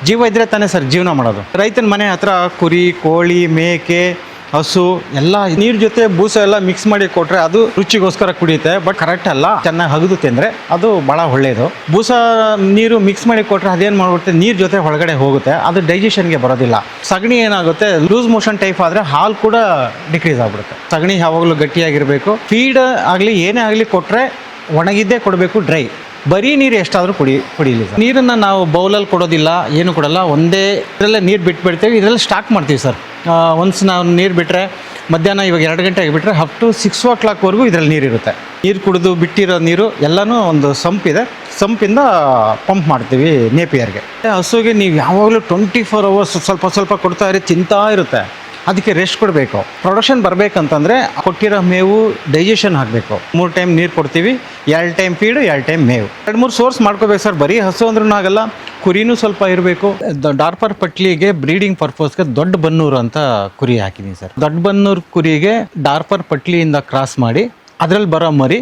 ಜೀವ ಇದ್ದರೆ ತಾನೇ ಸರ್ ಜೀವನ ಮಾಡೋದು. ರೈತನ ಮನೆ ಹತ್ರ ಕುರಿ, ಕೋಳಿ, ಮೇಕೆ, ಹಸು ಎಲ್ಲ ನೀರು ಜೊತೆ ಬೂಸ ಎಲ್ಲ ಮಿಕ್ಸ್ ಮಾಡಿ ಕೊಟ್ಟರೆ ಅದು ರುಚಿಗೋಸ್ಕರ ಕುಡಿಯುತ್ತೆ. ಬಟ್ ಕರೆಕ್ಟ್ ಅಲ್ಲ, ಚೆನ್ನಾಗಿ ಹಗದು ತಿಂದರೆ ಅದು ಭಾಳ ಒಳ್ಳೆಯದು. ಬೂಸ ನೀರು ಮಿಕ್ಸ್ ಮಾಡಿ ಕೊಟ್ಟರೆ ಅದೇನು ಮಾಡಿಬಿಡುತ್ತೆ, ನೀರು ಜೊತೆ ಒಳಗಡೆ ಹೋಗುತ್ತೆ, ಅದು ಡೈಜೆಷನ್ಗೆ ಬರೋದಿಲ್ಲ. ಸಗಣಿ ಏನಾಗುತ್ತೆ, ಲೂಸ್ ಮೋಷನ್ ಟೈಪ್ ಆದರೆ ಹಾಲು ಕೂಡ ಡಿಕ್ರೀಸ್ ಆಗಿಬಿಡುತ್ತೆ. ಸಗಣಿ ಯಾವಾಗಲೂ ಗಟ್ಟಿಯಾಗಿರಬೇಕು. ಫೀಡ್ ಆಗಲಿ ಏನೇ ಆಗಲಿ ಕೊಟ್ಟರೆ ಒಣಗಿದ್ದೇ ಕೊಡಬೇಕು, ಡ್ರೈ. ಬರೀ ನೀರು ಎಷ್ಟಾದರೂ ಕುಡಿಯಲಿ ಸರ್. ನೀರನ್ನು ನಾವು ಬೌಲಲ್ಲಿ ಕೊಡೋದಿಲ್ಲ, ಏನು ಕೊಡೋಲ್ಲ, ಒಂದೇ ಇದರಲ್ಲೇ ನೀರು ಬಿಟ್ಬಿಡ್ತೀವಿ. ಇದರಲ್ಲಿ ಸ್ಟಾಕ್ ಮಾಡ್ತೀವಿ ಸರ್. ಒನ್ಸ್ ನಾವು ನೀರು ಬಿಟ್ಟರೆ ಮಧ್ಯಾಹ್ನ ಇವಾಗ 2 ಗಂಟೆಗೆ ಬಿಟ್ಟರೆ ಅಪ್ ಟು 6 o'clockವರೆಗೂ ಇದರಲ್ಲಿ ನೀರಿರುತ್ತೆ. ನೀರು ಕುಡಿದು ಬಿಟ್ಟಿರೋ ನೀರು ಎಲ್ಲನೂ ಒಂದು ಸಂಪಿದೆ, ಸಂಪಿಂದ ಪಂಪ್ ಮಾಡ್ತೀವಿ ನೇಪಿಯರ್ಗೆ. ಹಸುಗೆ ನೀವು ಯಾವಾಗಲೂ 24 hours ಸ್ವಲ್ಪ ಸ್ವಲ್ಪ ಕೊಡ್ತಾ ಇರಿ, ತಿಂತಾ ಇರುತ್ತೆ. ಅದಕ್ಕೆ ರೆಸ್ಟ್ ಕೊಡಬೇಕು. ಪ್ರೊಡಕ್ಷನ್ ಬರಬೇಕಂತಂದರೆ ಕೊಟ್ಟಿರೋ ಮೇವು ಡೈಜೆಷನ್ ಆಗಬೇಕು. 3 ಟೈಮ್ ನೀರು ಕೊಡ್ತೀವಿ, 2 ಟೈಮ್ ಫೀಡು, 2 ಟೈಮ್ ಮೇವು. 2-3 ಸೋರ್ಸ್ ಮಾಡ್ಕೋಬೇಕು ಸರ್. ಬರೀ ಹಸು ಅಂದ್ರೂ ಆಗಲ್ಲ, ಕುರಿನೂ ಸ್ವಲ್ಪ ಇರಬೇಕು. ಡಾರ್ಪರ್ ಪಟ್ಲಿಗೆ ಬ್ರೀಡಿಂಗ್ ಪರ್ಪಸ್ಗೆ ದೊಡ್ಡ ಬನ್ನೂರು ಅಂತ ಕುರಿ ಹಾಕಿದ್ದೀನಿ ಸರ್. ದೊಡ್ಡ ಬನ್ನೂರು ಕುರಿಗೆ ಡಾರ್ಪರ್ ಪಟ್ಲಿಯಿಂದ ಕ್ರಾಸ್ ಮಾಡಿ ಅದರಲ್ಲಿ ಬರೋ ಮರಿ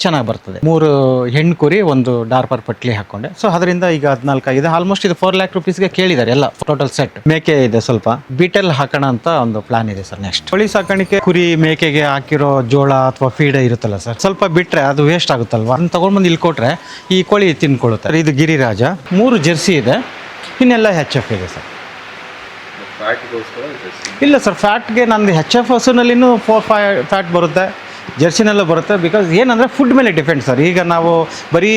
ಚೆನ್ನಾಗಿ ಬರ್ತದೆ. 3 ಹೆಣ್ಣು ಕುರಿ, 1 ಡಾರ್ಪರ್ ಪಟ್ಲಿ ಹಾಕ್ಕೊಂಡೆ. ಸೊ ಅದರಿಂದ ಈಗ 14 ಆಗಿದೆ. ಆಲ್ಮೋಸ್ಟ್ ಇದು 4 lakh rupeesಗೆ ಕೇಳಿದ್ದಾರೆ ಎಲ್ಲ ಟೋಟಲ್ ಸೆಟ್. ಮೇಕೆ ಇದೆ, ಸ್ವಲ್ಪ ಬೀಟೆಲ್ ಹಾಕೋಣ ಅಂತ ಒಂದು ಪ್ಲಾನ್ ಇದೆ ಸರ್. ನೆಕ್ಸ್ಟ್ ಕೋಳಿ ಸಾಕಾಣಿಕೆ, ಕುರಿ ಮೇಕೆಗೆ ಹಾಕಿರೋ ಜೋಳ ಅಥವಾ ಫೀಡ್ ಇರುತ್ತಲ್ಲ ಸರ್, ಸ್ವಲ್ಪ ಬಿಟ್ಟರೆ ಅದು ವೇಸ್ಟ್ ಆಗುತ್ತಲ್ವ, ಅದನ್ನ ತೊಗೊಂಡ್ಬಂದು ಇಲ್ಲಿ ಕೊಟ್ಟರೆ ಈ ಕೋಳಿ ತಿನ್ಕೊಳ್ಳುತ್ತೆ. ಇದು ಗಿರಿರಾಜ, 3 ಜೆರ್ಸಿ ಇದೆ, ಇನ್ನೆಲ್ಲ HF ಇದೆ ಸರ್. ಇಲ್ಲ ಸರ್, ಫ್ಯಾಟ್ಗೆ ನಂದು HF ಹಸುನಲ್ಲಿನೂ 4-5 ಫ್ಯಾಟ್ ಬರುತ್ತೆ, ಜರ್ಸಿನೆಲ್ಲ ಬರುತ್ತೆ. ಬಿಕಾಸ್ ಏನಂದರೆ ಫುಡ್ ಮೇಲೆ ಡಿಪೆಂಡ್ ಸರ್. ಈಗ ನಾವು ಬರೀ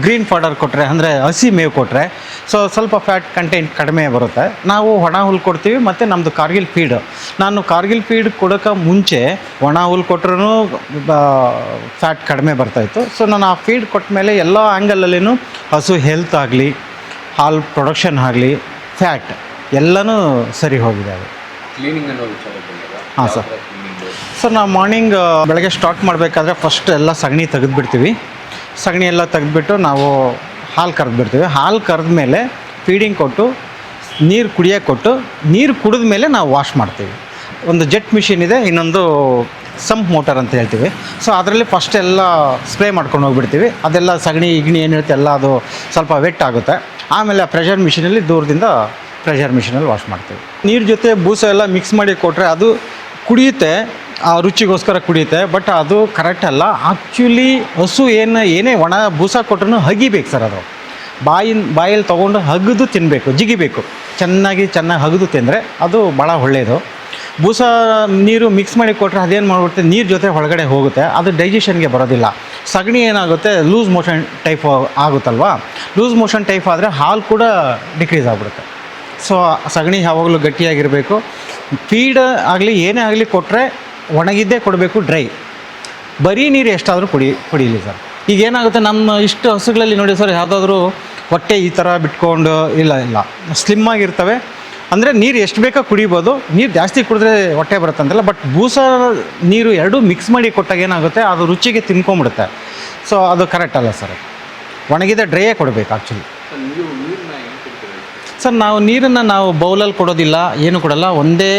ಗ್ರೀನ್ ಫಾಡರ್ ಕೊಟ್ಟರೆ, ಅಂದರೆ ಹಸಿ ಮೇವು ಕೊಟ್ಟರೆ ಸೊ ಸ್ವಲ್ಪ ಫ್ಯಾಟ್ ಕಂಟೆಂಟ್ ಕಡಿಮೆ ಬರುತ್ತೆ. ನಾವು ಒಣ ಹುಲ್ಲು ಕೊಡ್ತೀವಿ, ಮತ್ತು ನಮ್ಮದು ಕಾರ್ಗಿಲ್ ಫೀಡ್. ನಾನು ಕಾರ್ಗಿಲ್ ಫೀಡ್ ಕೊಡೋಕ್ಕೆ ಮುಂಚೆ ಒಣ ಹುಲ್ಲು ಕೊಟ್ರೂ ಫ್ಯಾಟ್ ಕಡಿಮೆ ಬರ್ತಾಯಿತ್ತು. ಸೊ ನಾನು ಆ ಫೀಡ್ ಕೊಟ್ಟ ಮೇಲೆ ಎಲ್ಲ ಆ್ಯಂಗಲಲ್ಲಿನೂ ಹಸು ಹೆಲ್ತ್ ಆಗಲಿ, ಹಾಲು ಪ್ರೊಡಕ್ಷನ್ ಆಗಲಿ, ಫ್ಯಾಟ್ ಎಲ್ಲನೂ ಸರಿ ಹೋಗಿದೆ. ಅದು ಕ್ಲೀನಿಂಗ್ ಅನ್ನೋ ವಿಚಾರ ಬಂದಾಗ ಹಾಂ ಸರ್, ನಾವು ಮಾರ್ನಿಂಗ್ ಬೆಳಗ್ಗೆ ಸ್ಟಾರ್ಟ್ ಮಾಡಬೇಕಾದ್ರೆ ಫಸ್ಟ್ ಎಲ್ಲ ಸಗಣಿ ತೆಗೆದುಬಿಡ್ತೀವಿ. ಸಗಣಿ ಎಲ್ಲ ತೆಗೆದುಬಿಟ್ಟು ನಾವು ಹಾಲು ಕರೆದ್ಬಿಡ್ತೀವಿ. ಹಾಲು ಕರೆದ ಮೇಲೆ ಫೀಡಿಂಗ್ ಕೊಟ್ಟು ನೀರು ಕುಡಿಯೋಕ್ಕೆ ಕೊಟ್ಟು, ನೀರು ಕುಡಿದ ಮೇಲೆ ನಾವು ವಾಶ್ ಮಾಡ್ತೀವಿ. ಒಂದು ಜೆಟ್ ಮಿಷಿನ್ ಇದೆ, ಇನ್ನೊಂದು ಸಂಪ್ ಮೋಟರ್ ಅಂತ ಹೇಳ್ತೀವಿ. ಸೊ ಅದರಲ್ಲಿ ಫಸ್ಟ್ ಎಲ್ಲ ಸ್ಪ್ರೇ ಮಾಡ್ಕೊಂಡು ಹೋಗ್ಬಿಡ್ತೀವಿ. ಅದೆಲ್ಲ ಸಗಣಿ ಗಿಗಣಿ ಏನಿರುತ್ತೆ ಎಲ್ಲ ಅದು ಸ್ವಲ್ಪ ವೆಟ್ ಆಗುತ್ತೆ. ಆಮೇಲೆ ಆ ಪ್ರೆಷರ್ ಮಿಷಿನಲ್ಲಿ ದೂರದಿಂದ ಪ್ರೆಷರ್ ಮಿಷಿನಲ್ಲಿ ವಾಶ್ ಮಾಡ್ತೀವಿ. ನೀರು ಜೊತೆ ಬೂಸ ಎಲ್ಲ ಮಿಕ್ಸ್ ಮಾಡಿ ಕೊಟ್ಟರೆ ಅದು ಕುಡಿಯುತ್ತೆ, ಆ ರುಚಿಗೋಸ್ಕರ ಕುಡಿಯುತ್ತೆ. ಬಟ್ ಅದು ಕರೆಕ್ಟ್ ಅಲ್ಲ. ಆ್ಯಕ್ಚುಲಿ ಹಸು ಏನೇ ಒಣ ಬೂಸ ಕೊಟ್ರೂ ಹಗಿಬೇಕು ಸರ್. ಅದು ಬಾಯಲ್ಲಿ ತೊಗೊಂಡು ಹಗಿದು ತಿನ್ನಬೇಕು, ಜಿಗಿಬೇಕು. ಚೆನ್ನಾಗಿ ಹಗಿದು ತಿಂದರೆ ಅದು ಭಾಳ ಒಳ್ಳೆಯದು. ಬೂಸ ನೀರು ಮಿಕ್ಸ್ ಮಾಡಿ ಕೊಟ್ಟರೆ ಅದೇನು ಮಾಡಿಬಿಡುತ್ತೆ, ನೀರು ಜೊತೆ ಒಳಗಡೆ ಹೋಗುತ್ತೆ, ಅದು ಡೈಜೆಷನ್ಗೆ ಬರೋದಿಲ್ಲ. ಸಗಣಿ ಏನಾಗುತ್ತೆ, ಲೂಸ್ ಮೋಷನ್ ಟೈಪ್ ಆಗುತ್ತಲ್ವ. ಲೂಸ್ ಮೋಷನ್ ಟೈಪ್ ಆದರೆ ಹಾಲು ಕೂಡ ಡಿಕ್ರೀಸ್ ಆಗಿಬಿಡುತ್ತೆ. ಸೊ ಸಗಣಿ ಯಾವಾಗಲೂ ಗಟ್ಟಿಯಾಗಿರಬೇಕು. ಫೀಡ್ ಆಗಲಿ ಏನೇ ಆಗಲಿ ಕೊಟ್ಟರೆ ಒಣಗಿದ್ದೇ ಕೊಡಬೇಕು, ಡ್ರೈ. ಬರೀ ನೀರು ಎಷ್ಟಾದರೂ ಕುಡಿಯಲಿ ಸರ್. ಈಗ ಏನಾಗುತ್ತೆ, ನಮ್ಮ ಇಷ್ಟು ಹಸುಗಳಲ್ಲಿ ನೋಡಿ ಸರ್, ಯಾವುದಾದ್ರೂ ಹೊಟ್ಟೆ ಈ ಥರ ಬಿಟ್ಕೊಂಡು ಇಲ್ಲ ಸ್ಲಿಮ್ ಆಗಿರ್ತವೆ. ಅಂದರೆ ನೀರು ಎಷ್ಟು ಬೇಕೋ ಕುಡಿಬೋದು. ನೀರು ಜಾಸ್ತಿ ಕುಡಿದ್ರೆ ಹೊಟ್ಟೆ ಬರುತ್ತೆ ಅಂತಲ್ಲ. ಬಟ್ ಬೂಸ ನೀರು ಎರಡೂ ಮಿಕ್ಸ್ ಮಾಡಿ ಕೊಟ್ಟಾಗ ಏನಾಗುತ್ತೆ, ಅದು ರುಚಿಗೆ ತಿನ್ಕೊಂಬಿಡುತ್ತೆ. ಸೊ ಅದು ಕರೆಕ್ಟ್ ಅಲ್ಲ ಸರ್. ಒಣಗಿದ ಡ್ರೈಯೇ ಕೊಡಬೇಕು ಆ್ಯಕ್ಚುಲಿ. ಸರ್, ನಾವು ಬೌಲಲ್ಲಿ ಕೊಡೋದಿಲ್ಲ, ಏನು ಕೊಡೋಲ್ಲ, ಒಂದೇ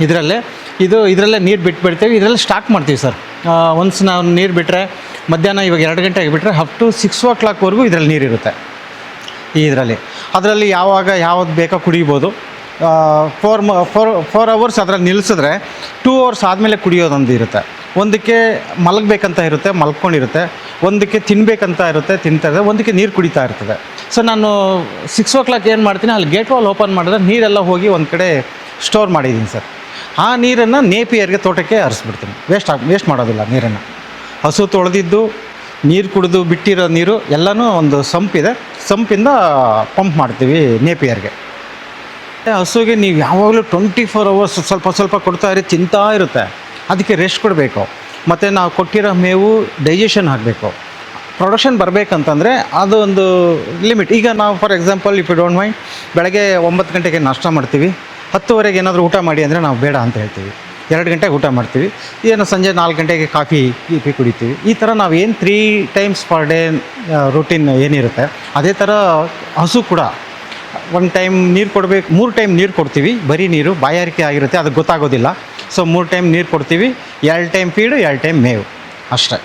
ಇದರಲ್ಲೇ ನೀರು ಬಿಟ್ಬಿಡ್ತೀವಿ. ಇದರಲ್ಲಿ ಸ್ಟಾಕ್ ಮಾಡ್ತೀವಿ ಸರ್. ಒನ್ಸ್ ನಾವು ನೀರು ಬಿಟ್ಟರೆ ಮಧ್ಯಾಹ್ನ ಇವಾಗ 2 ಗಂಟೆಗೆ ಬಿಟ್ಟರೆ ಅಪ್ ಟು 6 o'clockವರೆಗೂ ಇದರಲ್ಲಿ ನೀರಿರುತ್ತೆ. ಅದರಲ್ಲಿ ಯಾವ್ದು ಬೇಕೋ ಕುಡಿಬೋದು. 4 hours ಅದರಲ್ಲಿ ನಿಲ್ಲಿಸಿದ್ರೆ 2 hours ಆದಮೇಲೆ ಕುಡಿಯೋದೊಂದು ಇರುತ್ತೆ. ಒಂದಕ್ಕೆ ಮಲಗಬೇಕಂತ ಇರುತ್ತೆ, ಮಲ್ಕೊಂಡಿರುತ್ತೆ. ಒಂದಕ್ಕೆ ತಿನ್ನಬೇಕಂತ ಇರುತ್ತೆ, ತಿಂತಾರೆ. ಒಂದಕ್ಕೆ ನೀರು ಕುಡಿತಾ ಇರ್ತದೆ. ಸೊ ನಾನು 6 o'clock ಏನು ಮಾಡ್ತೀನಿ, ಅಲ್ಲಿ ಗೇಟ್ ವಾಲ್ ಓಪನ್ ಮಾಡಿದ್ರೆ ನೀರೆಲ್ಲ ಹೋಗಿ ಒಂದು ಕಡೆ ಸ್ಟೋರ್ ಮಾಡಿದ್ದೀನಿ ಸರ್. ಆ ನೀರನ್ನು ನೇಪಿಯರ್ಗೆ, ತೋಟಕ್ಕೆ ಹರಿಸ್ಬಿಡ್ತೀನಿ. ವೇಸ್ಟ್ ಮಾಡೋದಿಲ್ಲ ನೀರನ್ನು. ಹಸು ತೊಳೆದಿದ್ದು, ನೀರು ಕುಡಿದು ಬಿಟ್ಟಿರೋ ನೀರು ಎಲ್ಲನೂ ಒಂದು ಸಂಪಿದೆ, ಸಂಪಿಂದ ಪಂಪ್ ಮಾಡ್ತೀವಿ ನೇಪಿಯರ್ಗೆ. ಹಸುಗೆ ನೀವು ಯಾವಾಗಲೂ 24 hours ಸ್ವಲ್ಪ ಸ್ವಲ್ಪ ಕೊಡ್ತಾ ಇರಿ, ತಿಂತಾ ಇರುತ್ತೆ. ಅದಕ್ಕೆ ರೆಸ್ಟ್ ಕೊಡಬೇಕು. ಮತ್ತು ನಾವು ಕೊಟ್ಟಿರೋ ಮೇವು ಡೈಜೆಷನ್ ಆಗಬೇಕು. ಪ್ರೊಡಕ್ಷನ್ ಬರಬೇಕಂತಂದರೆ ಅದು ಒಂದು ಲಿಮಿಟ್. ಈಗ ನಾವು for example, if you don't mind, ಬೆಳಗ್ಗೆ 9 ಗಂಟೆಗೆ ನಾಷ್ಟ ಮಾಡ್ತೀವಿ, 10 ಏನಾದರೂ ಊಟ ಮಾಡಿ ಅಂದರೆ ನಾವು ಬೇಡ ಅಂತ ಹೇಳ್ತೀವಿ. 2 ಗಂಟೆಗೆ ಊಟ ಮಾಡ್ತೀವಿ, ಸಂಜೆ 4 ಗಂಟೆಗೆ ಕಾಫಿ ಕುಡಿತೀವಿ. ಈ ಥರ ನಾವು ಏನು 3 times ಪರ್ ಡೇ ರೂಟೀನ್ ಏನಿರುತ್ತೆ, ಅದೇ ಥರ ಹಸು ಕೂಡ 1 ಟೈಮ್ ನೀರು ಕೊಡಬೇಕು. 3 ಟೈಮ್ ನೀರು ಕೊಡ್ತೀವಿ. ಬರೀ ನೀರು ಬಾಯಾರಿಕೆ ಆಗಿರುತ್ತೆ, ಅದಕ್ಕೆ ಗೊತ್ತಾಗೋದಿಲ್ಲ. ಸೊ 3 ಟೈಮ್ ನೀರು ಕೊಡ್ತೀವಿ, 2 ಟೈಮ್ ಫೀಡು, 2 ಟೈಮ್ ಮೇವು, ಅಷ್ಟೇ.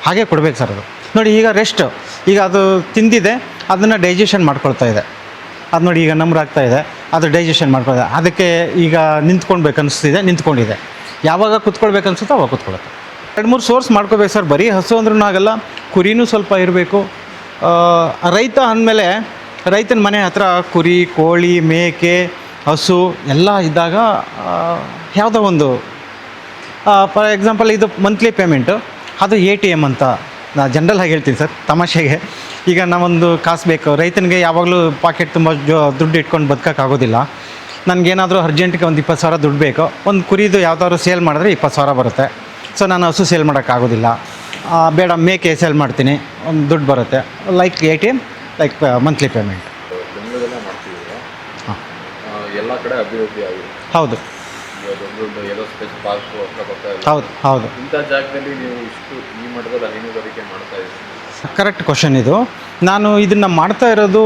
ಹಾಗೆ ಕೊಡಬೇಕು ಸರ್. ಅದು ನೋಡಿ, ಈಗ ರೆಸ್ಟ್, ಈಗ ಅದು ತಿಂದಿದೆ, ಅದನ್ನು ಡೈಜೆಷನ್ ಮಾಡ್ಕೊಳ್ತಾ ಇದೆ. ಅದು ನೋಡಿ ಈಗ ನಮ್ರಾಗ್ತಾ ಇದೆ, ಅದು ಡೈಜೆಷನ್ ಮಾಡ್ಕೊಳ್ಳೋದು. ಅದಕ್ಕೆ ಈಗ ನಿಂತ್ಕೊಳ್ಬೇಕು ಅನಿಸ್ತಿದೆ, ನಿಂತ್ಕೊಂಡಿದೆ. ಯಾವಾಗ ಕುತ್ಕೊಳ್ಬೇಕು ಅನ್ಸುತ್ತೋ ಅವಾಗ ಕುತ್ಕೊಳ್ಳುತ್ತೆ. 2-3 ಸೋರ್ಸ್ ಮಾಡ್ಕೋಬೇಕು ಸರ್. ಬರೀ ಹಸು ಅಂದ್ರೂ ಆಗಲ್ಲ, ಕುರಿನೂ ಸ್ವಲ್ಪ ಇರಬೇಕು. ರೈತ ಅಂದಮೇಲೆ ರೈತನ ಮನೆ ಹತ್ರ ಕುರಿ, ಕೋಳಿ, ಮೇಕೆ, ಹಸು ಎಲ್ಲ ಇದ್ದಾಗ ಯಾವುದೋ ಒಂದು ಫಾರ್ ಎಕ್ಸಾಂಪಲ್ ಇದು ಮಂತ್ಲಿ ಪೇಮೆಂಟು, ಅದು ATM ಅಂತ ನಾನು ಜನರಲ್ ಆಗಿ ಹೇಳ್ತೀನಿ ಸರ್, ತಮಾಷೆಗೆ. ಈಗ ನಾವೊಂದು ಕಾಸು ಬೇಕು, ರೈತನಿಗೆ ಯಾವಾಗಲೂ ಪಾಕೆಟ್ ತುಂಬ ದುಡ್ಡು ಇಟ್ಕೊಂಡು ಬದುಕೋಕ್ಕಾಗೋದಿಲ್ಲ. ನನಗೇನಾದರೂ ಅರ್ಜೆಂಟಿಗೆ ಒಂದು 20,000 ದುಡ್ಡು ಬೇಕು. ಒಂದು ಕುರಿದು ಯಾವುದಾದ್ರು ಸೇಲ್ ಮಾಡಿದ್ರೆ 20,000 ಬರುತ್ತೆ. ಸೊ ನಾನು ಹಸು ಸೇಲ್ ಮಾಡೋಕ್ಕಾಗೋದಿಲ್ಲ, ಬೇಡ ಮೇಕೆ ಸೇಲ್ ಮಾಡ್ತೀನಿ, ಒಂದು ದುಡ್ಡು ಬರುತ್ತೆ. Like ATM, like monthly payment. ಬೆಂಗಳೂರಲ್ಲೇ ಮಾಡ್ತಿದ್ದೀರಾ? ಹಾಂ, ಎಲ್ಲ ಕಡೆ ಅಭಿವೃದ್ಧಿ ಆಗಿದೆ. ಹೌದು ದೊಡ್ಡ ಏರೋಸ್ಪೇಸ್ ಪಾರ್ಕು ಅಕ್ಕಪಕ್ಕ ಎಲ್ಲ. ಹೌದು ಹೌದು ಇಂಥ ಜಾಗದಲ್ಲಿ ನೀವು ಇಷ್ಟು ಈ ಮಟ್ಟದಲ್ಲಿ ಹೈನುಗಾರಿಕೆ ಮಾಡ್ತಾ ಇದ್ದೀರಿ. ಕರೆಕ್ಟ್ ಕ್ವಶನ್ ಇದು. ನಾನು ಇದನ್ನು ಮಾಡ್ತಾ ಇರೋದು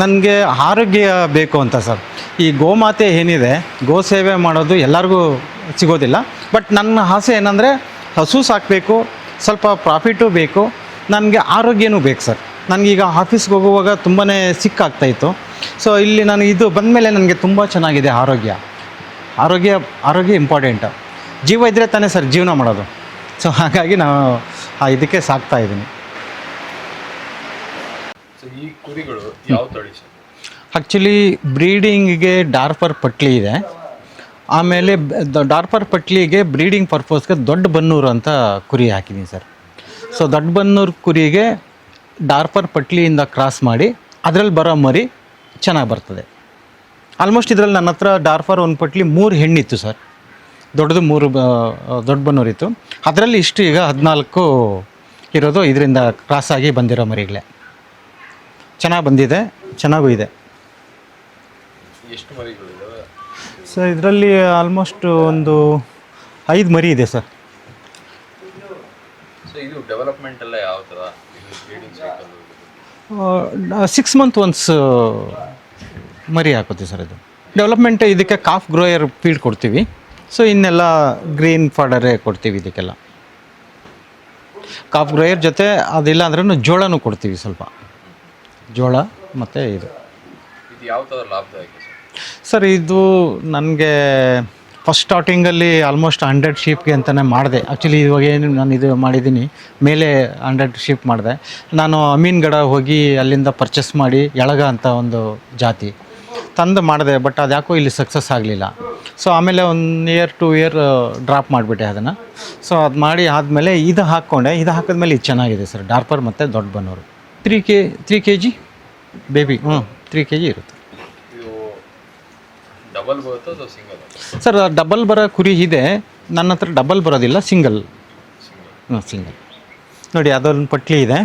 ನನಗೆ ಆರೋಗ್ಯ ಬೇಕು ಅಂತ ಸರ್. ಈ ಗೋಮಾತೆ ಏನಿದೆ, ಗೋ ಸೇವೆ ಮಾಡೋದು ಎಲ್ಲರಿಗೂ ಸಿಗೋದಿಲ್ಲ. ಬಟ್ ನನ್ನ ಆಸೆ ಏನಂದರೆ ಹಸು ಸಾಕಬೇಕು, ಸ್ವಲ್ಪ ಪ್ರಾಫಿಟು ಬೇಕು, ನನಗೆ ಆರೋಗ್ಯನೂ ಬೇಕು ಸರ್. ನನಗೀಗ ಆಫೀಸ್ಗೆ ಹೋಗುವಾಗ ತುಂಬಾ ಸಿಕ್ಕಾಗ್ತಾಯಿತ್ತು. ಸೊ ಇಲ್ಲಿ ನಾನು ಇದು ಬಂದಮೇಲೆ ನನಗೆ ತುಂಬ ಚೆನ್ನಾಗಿದೆ ಆರೋಗ್ಯ ಇಂಪಾರ್ಟೆಂಟ್. ಜೀವ ಇದ್ದರೆ ತಾನೇ ಸರ್ ಜೀವನ ಮಾಡೋದು. ಸೊ ಹಾಗಾಗಿ ನಾವು ಇದಕ್ಕೆ ಸಾಕ್ತಾ ಇದ್ದೀನಿ. ಸೊ ಈ ಕುರಿಗಳು ಯಾವ ತಳಿ ಸರ್? ಆ್ಯಕ್ಚುಲಿ ಬ್ರೀಡಿಂಗಿಗೆ ಡಾರ್ಪರ್ ಪಟ್ಲಿ ಇದೆ. ಆಮೇಲೆ ಡಾರ್ಪರ್ ಪಟ್ಲಿಗೆ ಬ್ರೀಡಿಂಗ್ ಪರ್ಪಸ್ಗೆ ದೊಡ್ಡ ಬನ್ನೂರು ಅಂತ ಕುರಿ ಹಾಕಿದ್ದೀನಿ ಸರ್. ಸೊ ದೊಡ್ಡ ಬನ್ನೂರು ಕುರಿಗೆ ಡಾರ್ಪರ್ ಪಟ್ಲಿಯಿಂದ ಕ್ರಾಸ್ ಮಾಡಿ ಅದರಲ್ಲಿ ಬರೋ ಮರಿ ಚೆನ್ನಾಗಿ ಬರ್ತದೆ. ಆಲ್ಮೋಸ್ಟ್ ಇದರಲ್ಲಿ ನನ್ನ ಹತ್ರ ಡಾರ್ಪರ್ ಒಂದು ಪಟ್ಲಿ 3 ಹೆಣ್ಣಿತ್ತು ಸರ್. ದೊಡ್ಡದು 3 ದೊಡ್ಡ ಬನ್ನೂರಿತ್ತು. ಅದರಲ್ಲಿ ಇಷ್ಟು ಈಗ 14 ಇರೋದು ಇದರಿಂದ ಕ್ರಾಸಾಗಿ ಬಂದಿರೋ ಮರಿಗಳೇ. ಚೆನ್ನಾಗಿ ಬಂದಿದೆ, ಚೆನ್ನಾಗೂ ಇದೆ. ಎಷ್ಟು ಮರಿಗಳಿದ್ದಾವೆ ಸರ್? ಇದರಲ್ಲಿ ಆಲ್ಮೋಸ್ಟ್ ಒಂದು 5 ಮರಿ ಇದೆ ಸರ್. ಸೊ ಇದು ಡೆವಲಪ್ಮೆಂಟ್ ಎಲ್ಲ ಯಾವ ಥರ? ಇದು ಬ್ರೀಡಿಂಗ್ ಸೈಕಲ್ 6 ಮಂತ್ ಒನ್ಸ್ ಮರಿ ಹಾಕೋತೀವಿ ಸರ್. ಇದು ಡೆವಲಪ್ಮೆಂಟ್ ಇದಕ್ಕೆ ಕಾಫ್ ಗ್ರೋಯರ್ ಫೀಡ್ ಕೊಡ್ತೀವಿ. ಸೊ ಇನ್ನೆಲ್ಲ ಗ್ರೀನ್ ಫಾಡರೇ ಕೊಡ್ತೀವಿ ಇದಕ್ಕೆಲ್ಲ. ಕಾಫ್ ಗ್ರೋಯರ್ ಜೊತೆ ಅದಿಲ್ಲ ಅಂದ್ರೂ ಜೋಳನೂ ಕೊಡ್ತೀವಿ, ಸ್ವಲ್ಪ ಜೋಳ ಮತ್ತು ಇದು ಯಾವ ಥರ ಲಾಭದಾಯಕ ಸರ್? ಇದು ನನಗೆ ಫಸ್ಟ್ ಸ್ಟಾರ್ಟಿಂಗಲ್ಲಿ ಆಲ್ಮೋಸ್ಟ್ 100 ಶೀಪ್ಗೆ ಅಂತಲೇ ಮಾಡಿದೆ. ಆ್ಯಕ್ಚುಲಿ ಇವಾಗ ಏನು ನಾನು ಇದು ಮಾಡಿದ್ದೀನಿ, ಮೇಲೆ 100 ಶೀಪ್ ಮಾಡಿದೆ. ನಾನು ಅಮೀನ್ಗಡ ಹೋಗಿ ಅಲ್ಲಿಂದ ಪರ್ಚೇಸ್ ಮಾಡಿ ಎಳಗ ಅಂತ ಒಂದು ಜಾತಿ ತಂದು ಮಾಡಿದೆ. ಬಟ್ ಅದು ಯಾಕೋ ಇಲ್ಲಿ ಸಕ್ಸಸ್ ಆಗಲಿಲ್ಲ. ಸೊ ಆಮೇಲೆ 1 ಇಯರ್ 2 ಇಯರ್ ಡ್ರಾಪ್ ಮಾಡಿಬಿಟ್ಟೆ ಅದನ್ನು. ಸೊ ಅದು ಮಾಡಿ ಆದಮೇಲೆ ಇದು ಹಾಕ್ಕೊಂಡೆ. ಇದು ಹಾಕಿದ್ಮೇಲೆ ಇದು ಚೆನ್ನಾಗಿದೆ ಸರ್, ಡಾರ್ಪರ್ ಮತ್ತು ದೊಡ್ಡ ಬನ್ನೂರು. 3 kg ಬೇಬಿ, 3 kg ಇರುತ್ತೆ. ಇದು ಡಬಲ್ ಬರುತ್ತಾ ಅಥವಾ ಸಿಂಗಲ್ ಸರ್? ಡಬಲ್ ಬರೋ ಕುರಿ ಇದೆ ನನ್ನ ಹತ್ರ, ಡಬಲ್ ಬರೋದಿಲ್ಲ, ಸಿಂಗಲ್. ನೋಡಿ ಅದೊಂದು ಪಟ್ಲಿ ಇದೆ,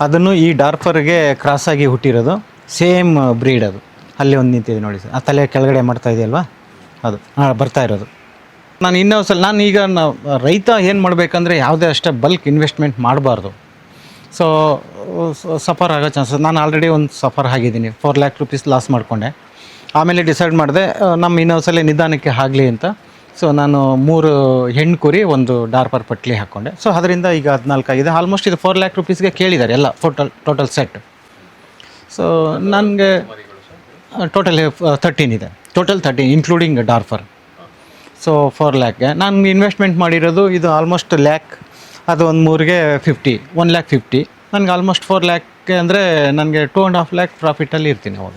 ಅದನ್ನು ಈ ಡಾರ್ಪರ್ಗೆ ಕ್ರಾಸಾಗಿ ಹುಟ್ಟಿರೋದು, ಸೇಮ್ ಬ್ರೀಡ್. ಅದು ಅಲ್ಲಿ ಒಂದು ನಿಂತಿದೆ ನೋಡಿ ಸರ್, ಆ ತಲೆ ಕೆಳಗಡೆ ಮಾಡ್ತಾ ಇದೆಯಲ್ವಾ, ಅದು ಬರ್ತಾ ಇರೋದು. ನಾನು ಇನ್ನೊಂದು ಸಲ ಈಗ ರೈತ ಏನು ಮಾಡಬೇಕಂದ್ರೆ ಯಾವುದೇ ಅಷ್ಟೇ ಬಲ್ಕ್ ಇನ್ವೆಸ್ಟ್ಮೆಂಟ್ ಮಾಡಬಾರ್ದು. ಸೊ ಸಫರ್ ಆಗೋ ಚಾನ್ಸಸ್. ನಾನು ಆಲ್ರೆಡಿ ಒಂದು ಸಫರ್ ಆಗಿದ್ದೀನಿ, 4 lakh rupees ಲಾಸ್ ಮಾಡಿಕೊಂಡೆ. ಆಮೇಲೆ ಡಿಸೈಡ್ ಮಾಡಿದೆ ನಮ್ಮ ಇನ್ನೊಂದ್ಸಲ ನಿಧಾನಕ್ಕೆ ಆಗಲಿ ಅಂತ. ಸೊ ನಾನು 3 ಹೆಣ್ಣು ಕುರಿ, 1 ಡಾರ್ಪರ್ ಪಟ್ಲಿ ಹಾಕ್ಕೊಂಡೆ. ಸೊ ಅದರಿಂದ ಈಗ 14 ಆಗಿದೆ. ಆಲ್ಮೋಸ್ಟ್ ಇದು 4 lakh rupeesಗೆ ಕೇಳಿದ್ದಾರೆ ಎಲ್ಲ ಟೋಟಲ್ ಸೆಟ್. ಸೊ ನನಗೆ ಟೋಟಲ್ 13 ಇದೆ, ಟೋಟಲ್ 13 ಇನ್ಕ್ಲೂಡಿಂಗ್ ಡಾರ್ಪರ್. ಸೊ 4 lakhಗೆ ನಾನು ಇನ್ವೆಸ್ಟ್ಮೆಂಟ್ ಮಾಡಿರೋದು ಇದು ಆಲ್ಮೋಸ್ಟ್ ಲ್ಯಾಕ್. ಅದು ಒಂದು 3ಗೆ 50, 1,50,000. ನನಗೆ ಆಲ್ಮೋಸ್ಟ್ 4 lakh ಅಂದರೆ ನನಗೆ 2.5 lakh ಪ್ರಾಫಿಟಲ್ಲಿ ಇರ್ತೀನಿ ಅವಾಗ.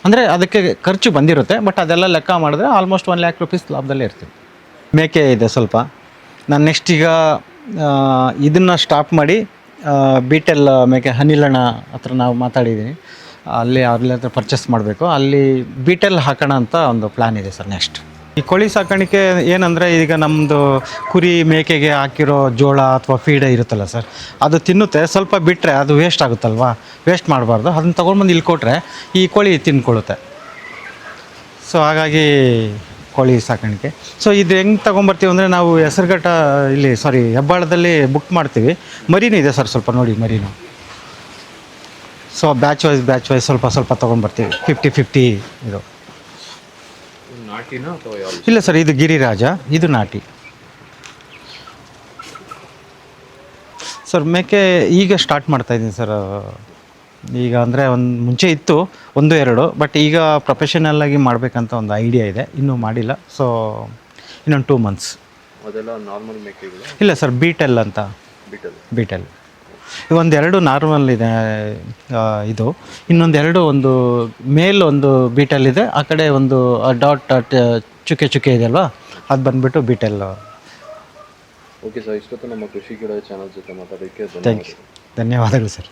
ಅಂದರೆ ಅದಕ್ಕೆ ಖರ್ಚು ಬಂದಿರುತ್ತೆ, ಬಟ್ ಅದೆಲ್ಲ ಲೆಕ್ಕ ಮಾಡಿದ್ರೆ ಆಲ್ಮೋಸ್ಟ್ 1 lakh rupees ಲಾಭದಲ್ಲೇ ಇರ್ತೀನಿ. ಮೇಕೆ ಇದೆ ಸ್ವಲ್ಪ. ನಾನು ನೆಕ್ಸ್ಟ್ ಈಗ ಇದನ್ನು ಸ್ಟಾಪ್ ಮಾಡಿ ಬೀಟೆಲ್ ಮೇಕೆ ಹನಿಲಣ್ಣ ಹತ್ರ ನಾವು ಮಾತಾಡಿದ್ದೀನಿ, ಅಲ್ಲಿ ಹತ್ರ ಪರ್ಚೇಸ್ ಮಾಡಬೇಕು. ಅಲ್ಲಿ ಬೀಟೆಲ್ ಹಾಕೋಣ ಅಂತ ಒಂದು ಪ್ಲ್ಯಾನ್ ಇದೆ ಸರ್ ನೆಕ್ಸ್ಟ್. ಈ ಕೋಳಿ ಸಾಕಾಣಿಕೆ ಏನಂದರೆ, ಈಗ ನಮ್ಮದು ಕುರಿ ಮೇಕೆಗೆ ಹಾಕಿರೋ ಜೋಳ ಅಥವಾ ಫೀಡ್ ಇರುತ್ತಲ್ಲ ಸರ್, ಅದು ತಿನ್ನುತ್ತೆ. ಸ್ವಲ್ಪ ಬಿಟ್ಟರೆ ಅದು ವೇಸ್ಟ್ ಆಗುತ್ತಲ್ವಾ, ವೇಸ್ಟ್ ಮಾಡಬಾರ್ದು. ಅದನ್ನು ತೊಗೊಂಡ್ಬಂದು ಇಲ್ಲಿ ಕೊಟ್ಟರೆ ಈ ಕೋಳಿ ತಿನ್ಕೊಳ್ಳುತ್ತೆ. ಸೊ ಹಾಗಾಗಿ ಕೋಳಿ ಸಾಕಾಣಿಕೆ. ಸೊ ಇದು ಹೆಂಗೆ ತೊಗೊಂಬರ್ತೀವಿ ಅಂದರೆ, ನಾವು ಹೆಸರುಘಟ್ಟ ಹೆಬ್ಬಾಳದಲ್ಲಿ ಬುಕ್ ಮಾಡ್ತೀವಿ. ಮರಿನೂ ಇದೆ ಸರ್, ಸ್ವಲ್ಪ ನೋಡಿ ಮರಿನೂ. ಸೊ ಬ್ಯಾಚ್ ವೈಸ್ ಸ್ವಲ್ಪ ತೊಗೊಂಡ್ಬರ್ತೀವಿ. 50-50 ಇದು. ನಾಟಿನಾ ಅಥವಾ ಯಾವ? ಇಲ್ಲ ಸರ್, ಇದು ಗಿರಿರಾಜ, ಇದು ನಾಟಿ. ಸರ್ ಮೇಕೆ ಈಗ ಸ್ಟಾರ್ಟ್ ಮಾಡ್ತಾಯಿದ್ದೀನಿ ಸರ್. ಈಗ ಅಂದರೆ ಒಂದು ಮುಂಚೆ ಇತ್ತು 1-2, ಬಟ್ ಈಗ ಪ್ರೊಫೆಷನಲ್ ಆಗಿ ಮಾಡಬೇಕಂತ ಒಂದು ಐಡಿಯಾ ಇದೆ, ಇನ್ನೂ ಮಾಡಿಲ್ಲ. ಸೊ ಇನ್ನೊಂದು 2 ಮಂತ್ಸ್. ಅದೆಲ್ಲ ನಾರ್ಮಲ್ ಮೇಕೆಗಳು ಇಲ್ಲ ಸರ್, ಬೀಟೆಲ್ ಅಂತ. ಬಿಟ್ಟದು. ಬೀಟೆಲ್ ಒಂದೆರಡು ನಾರ್ಮಲ್ ಇದೆ, ಇದು ಇನ್ನೊಂದೆರಡು, ಒಂದು ಮೇಲ್ ಒಂದು ಬೀಟೆಲ್ ಇದೆ, ಆ ಕಡೆ ಒಂದು ಡಾಟ್ ಚುಕ್ಕೆ ಚುಕ್ಕೆ ಇದೆ ಅಲ್ವಾ, ಅದು ಬಂದುಬಿಟ್ಟು ಬೀಟೆಲ್. ಓಕೆ ಸರ್, ಇಷ್ಟೊತ್ತು ನಮ್ಮ ಕೃಷಿ ಗಿಡ ಚಾನಲ್ ಜೊತೆ ಮಾತಾಡೋಕ್ಕೆ ಥ್ಯಾಂಕ್ ಯು, ಧನ್ಯವಾದಗಳು ಸರ್.